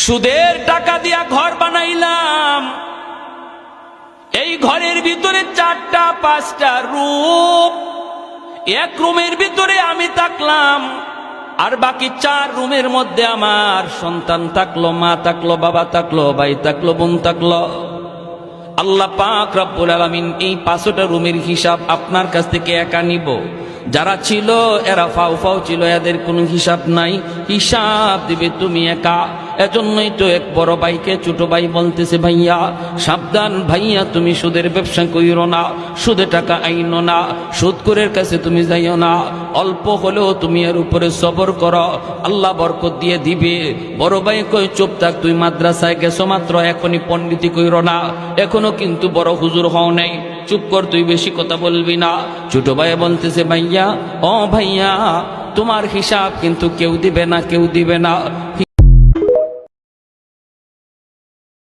সুদের টাকা দিয়া ঘর বানাইলাম, এই ঘরের ভিতরে 4টা 5টা রুম, এক রুমের ভিতরে আমি থাকলাম, আর বাকি 4 রুমের মধ্যে আমার সন্তান থাকলো, মা থাকলো, বাবা থাকলো, ভাই থাকলো, বোন থাকলো। আল্লাহ পাক রব্বুল আলামিন এই 5টা রুমের হিসাব আপনার কাছ থেকে একা নিব। যারা ছিল এরা ফাও ফাও ছিল, এদের কোনো হিসাব নাই, হিসাব দিবে তুমি একা। এজন্যই তো এক বড় ভাইকে ছোট ভাই বলতেছে, ভাইয়া সাবধান, ভাইয়া তুমি সুদের ব্যবসা কইরো না, সুদে টাকা আইনো না, সুদখোরের কাছে তুমি যাইও না, অল্প হলেও তুমি এর উপরে সবর করো, আল্লাহ বরকত দিয়ে দিবে। বড় ভাই কই চুপ থাক, তুই মাদ্রাসায় গেছো মাত্র, এখনই পণ্ডিতি কইরো না, এখনো কিন্তু বড় হুজুর হও নাই, চুপ কর, তুই বেশি কথা বলবি না। ছোট ভাই বলতেছে, ভাইয়া ও ভাইয়া তোমার হিসাব কিন্তু কেউ দিবে না, কেউ দিবে না।